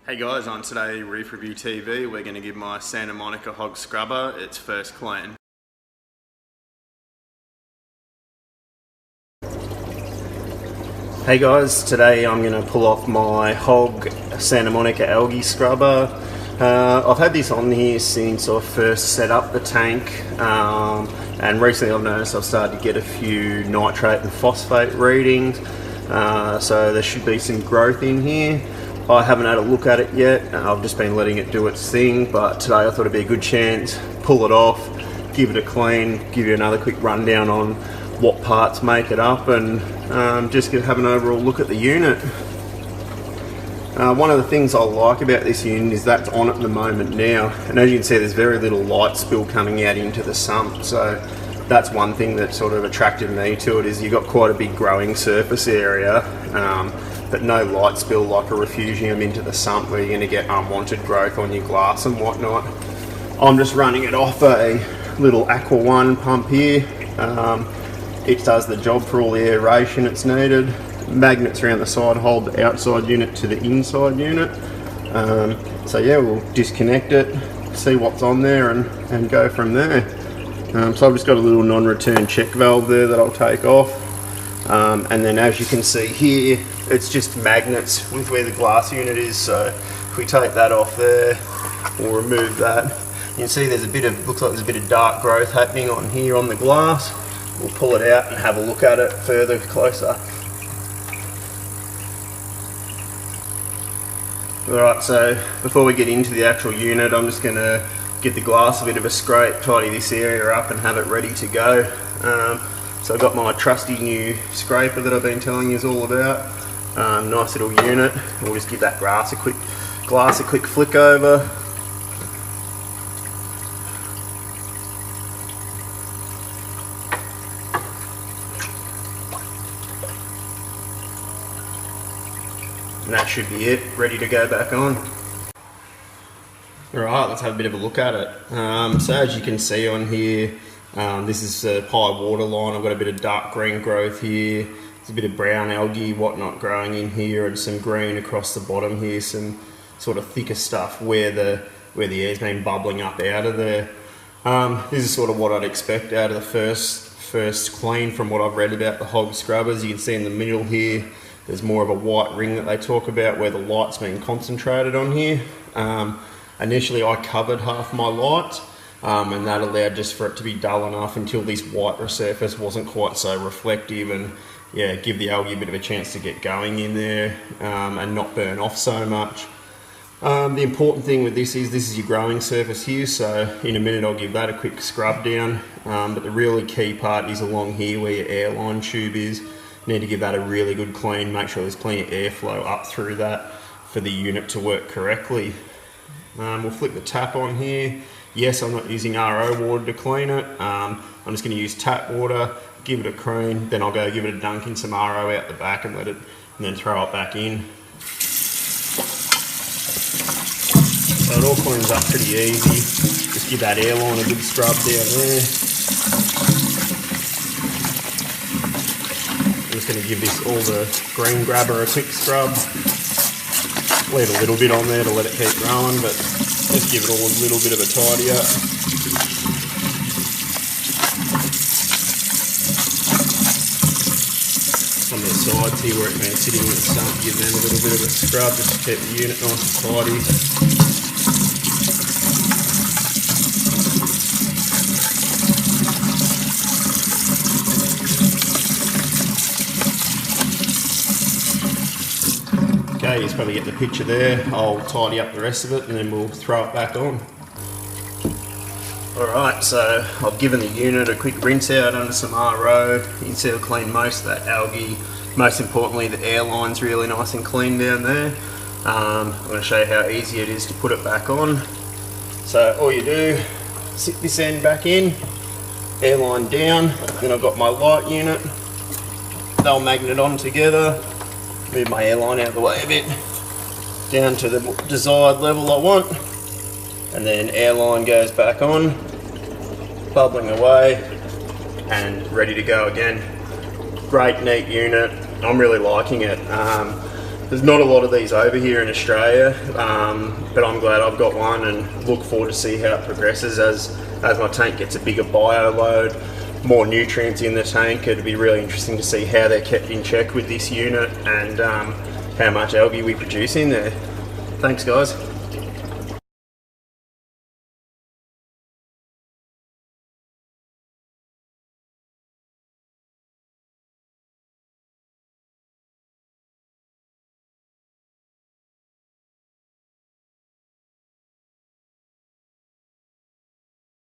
Hey guys, on today Reef Review TV, we're going to give my Santa Monica Hog Scrubber its first clean. Hey guys, today I'm going to pull off my HOG Santa Monica Algae Scrubber. I've had this on here since I first set up the tank, and recently I've noticed I've started to get a few nitrate and phosphate readings, so there should be some growth in here. I haven't had a look at it yet, I've just been letting it do its thing, but today I thought it'd be a good chance, pull it off, give it a clean, give you another quick rundown on what parts make it up, and just have an overall look at the unit. One of the things I like about this unit is that's on at the moment now, and as you can see there's very little light spill coming out into the sump, so that's one thing that sort of attracted me to it, is you've got quite a big growing surface area, but no light spill like a refugium into the sump where you're going to get unwanted growth on your glass and whatnot. I'm just running it off a little Aqua One pump here. It does the job for all the aeration it's needed. Magnets around the side hold the outside unit to the inside unit. So yeah, we'll disconnect it, see what's on there, and go from there. So I've just got a little non-return check valve there that I'll take off. And then as you can see here, it's just magnets with where the glass unit is, so if we take that off there, we'll remove that. You can see there's looks like there's a bit of dark growth happening on here on the glass. We'll pull it out and have a look at it further closer. Alright, so before we get into the actual unit, I'm just going to give the glass a bit of a scrape, tidy this area up and have it ready to go. So I've got my trusty new scraper that I've been telling you all about. Nice little unit. We'll just give that glass a quick flick over. And that should be it, ready to go back on. Alright, let's have a bit of a look at it. So as you can see on here, this is a high water line. I've got a bit of dark green growth here. There's a bit of brown algae, whatnot growing in here, and some green across the bottom here, some sort of thicker stuff where the air's been bubbling up out of there. This is sort of what I'd expect out of the first clean from what I've read about the hog scrubbers. You can see in the middle here, there's more of a white ring that they talk about where the light's been concentrated on here. Initially I covered half my light, and that allowed just for it to be dull enough until this white surface wasn't quite so reflective, and yeah, give the algae a bit of a chance to get going in there, and not burn off so much. The important thing with this is your growing surface here, so in a minute I'll give that a quick scrub down, but the really key part is along here where your airline tube is. You need to give that a really good clean, make sure there's plenty of airflow up through that for the unit to work correctly. We'll flick the tap on here. Yes, I'm not using RO water to clean it. I'm just going to use tap water, give it a clean, then I'll go give it a dunk in some RO out the back and then throw it back in. So it all cleans up pretty easy. Just give that airline a good scrub down there. I'm just going to give all the green grabber a quick scrub. Leave a little bit on there to let it keep growing, but just give it all a little bit of a tidy up. On the sides here where it's been sitting in the sump, give them a little bit of a scrub just to keep the unit nice and tidy. Okay, you just probably get the picture there. I'll tidy up the rest of it and then we'll throw it back on. Alright, so I've given the unit a quick rinse out under some RO. You can see I've cleaned most of that algae. Most importantly, the airline's really nice and clean down there. I'm going to show you how easy it is to put it back on. So all you do, sit this end back in, airline down, then I've got my light unit. They'll magnet on together. Move my airline out of the way a bit, down to the desired level I want, and then airline goes back on, bubbling away, and ready to go again. Great, neat unit. I'm really liking it. There's not a lot of these over here in Australia, but I'm glad I've got one and look forward to see how it progresses as my tank gets a bigger bio load, more nutrients in the tank. It'll be really interesting to see how they're kept in check with this unit and how much algae we produce in there. Thanks guys.